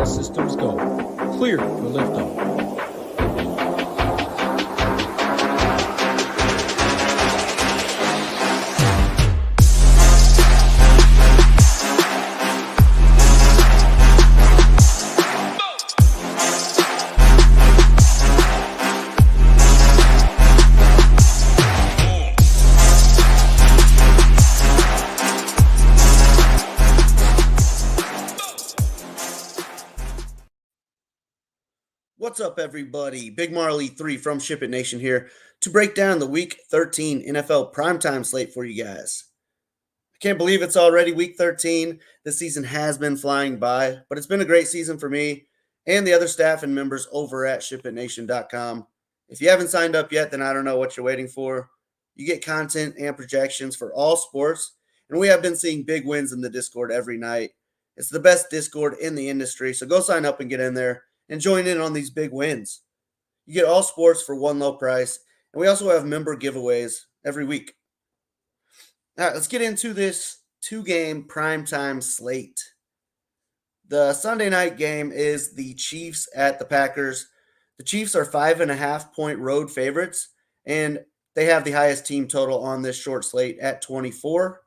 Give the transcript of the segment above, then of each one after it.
systems go. Clear for liftoff. What's up, everybody? Big Marley 3 from SHIPIT Nation here to break down the Week 13 NFL Primetime Slate for you guys. I can't believe it's already Week 13. This season has been flying by, but it's been a great season for me and the other staff and members over at SHIPITNation.com. If you haven't signed up yet, then I don't know what you're waiting for. You get content and projections for all sports, and we have been seeing big wins in the Discord every night. It's the best Discord in the industry, so go sign up and get in there and join in on these big wins. You get all sports for one low price, and we also have member giveaways every week. All right, let's get into this two-game primetime slate. The Sunday night game is the Chiefs at the Packers. The Chiefs are 5.5-point road favorites, and they have the highest team total on this short slate at 24.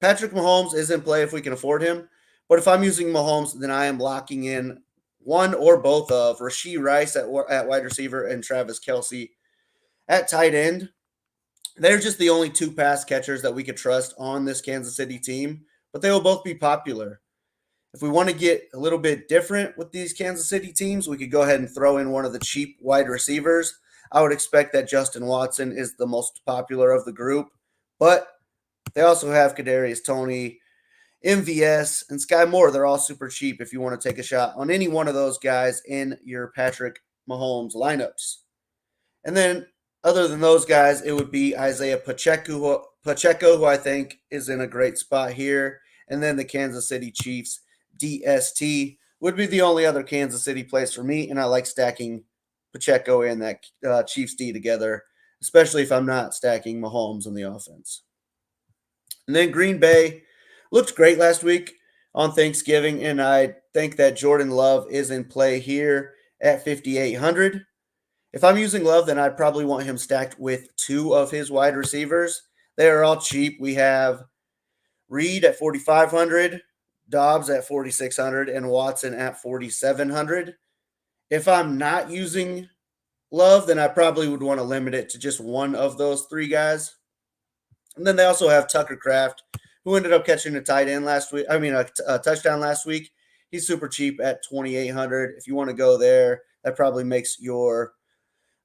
Patrick Mahomes is in play if we can afford him, but if I'm using Mahomes, then I am locking in one or both of Rashee Rice at wide receiver and Travis Kelce at tight end. They're just the only two pass catchers that we could trust on this Kansas City team, but they will both be popular. If we want to get a little bit different with these Kansas City teams, we could go ahead and throw in one of the cheap wide receivers. I would expect that Justin Watson is the most popular of the group, but they also have Kadarius Toney, MVS, and Sky Moore. They're all super cheap if you want to take a shot on any one of those guys in your Patrick Mahomes lineups. And then other than those guys, it would be Isaiah Pacheco, who I think is in a great spot here. And then the Kansas City Chiefs DST would be the only other Kansas City place for me, and I like stacking Pacheco and that Chiefs D together, especially if I'm not stacking Mahomes in the offense. And then Green Bay looked great last week on Thanksgiving, and I think that Jordan Love is in play here at 5,800. If I'm using Love, then I'd probably want him stacked with two of his wide receivers. They are all cheap. We have Reed at 4,500, Dobbs at 4,600, and Watson at 4,700. If I'm not using Love, then I probably would want to limit it to just one of those three guys. And then they also have Tucker Kraft, who ended up catching a touchdown last week. He's super cheap at 2,800. If you want to go there, that probably makes your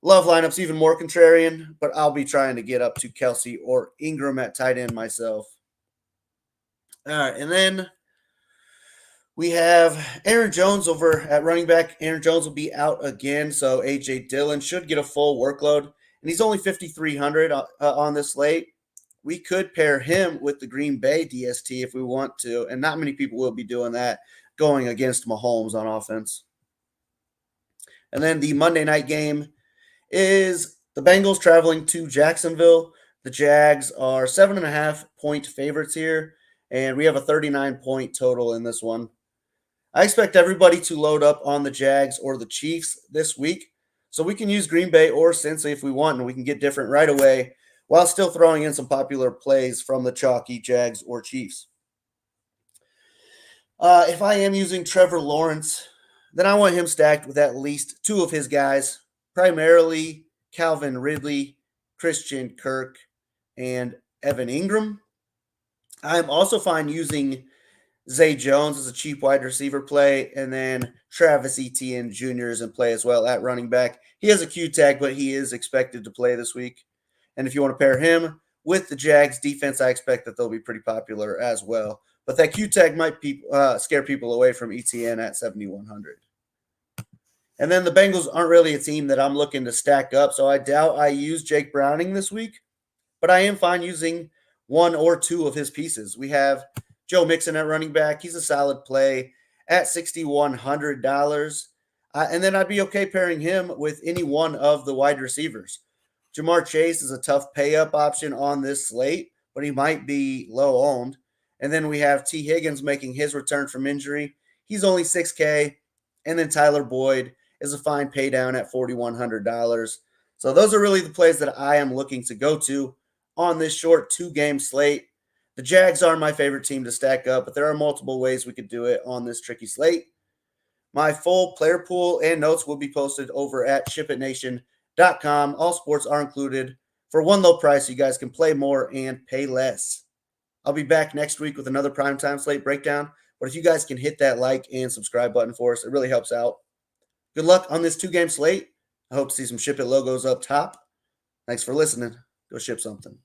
Love lineups even more contrarian, but I'll be trying to get up to Kelce or Ingram at tight end myself. All right, and then we have Aaron Jones over at running back. Aaron Jones will be out again, so A.J. Dillon should get a full workload, and he's only 5,300 on this slate. We could pair him with the Green Bay DST if we want to, and not many people will be doing that going against Mahomes on offense. And then the Monday night game is the Bengals traveling to Jacksonville. The Jags are 7.5-point favorites here, and we have a 39-point total in this one. I expect everybody to load up on the Jags or the Chiefs this week, so we can use Green Bay or Cincy if we want, and we can get different right away, while still throwing in some popular plays from the chalky Jags or Chiefs. If I am using Trevor Lawrence, then I want him stacked with at least two of his guys, primarily Calvin Ridley, Christian Kirk, and Evan Ingram. I'm also fine using Zay Jones as a cheap wide receiver play, and then Travis Etienne Jr. is in play as well at running back. He has a Q tag, but he is expected to play this week. And if you want to pair him with the Jags defense, I expect that they'll be pretty popular as well. But that Q tag might scare people away from ETN at 7,100. And then the Bengals aren't really a team that I'm looking to stack up, so I doubt I use Jake Browning this week. But I am fine using one or two of his pieces. We have Joe Mixon at running back. He's a solid play at $6,100. And then I'd be okay pairing him with any one of the wide receivers. Jamar Chase is a tough pay-up option on this slate, but he might be low-owned. And then we have T. Higgins making his return from injury. He's only $6K, And then Tyler Boyd is a fine pay down at $4,100. So those are really the plays that I am looking to go to on this short 2-game slate. The Jags are my favorite team to stack up, but there are multiple ways we could do it on this tricky slate. My full player pool and notes will be posted over at SHIPITNation.com. All sports are included for one low price. So you guys can play more and pay less. I'll be back next week with another Primetime Slate breakdown. But if you guys can hit that like and subscribe button for us, it really helps out. Good luck on this 2-game slate. I hope to see some Ship It logos up top. Thanks for listening. Go ship something.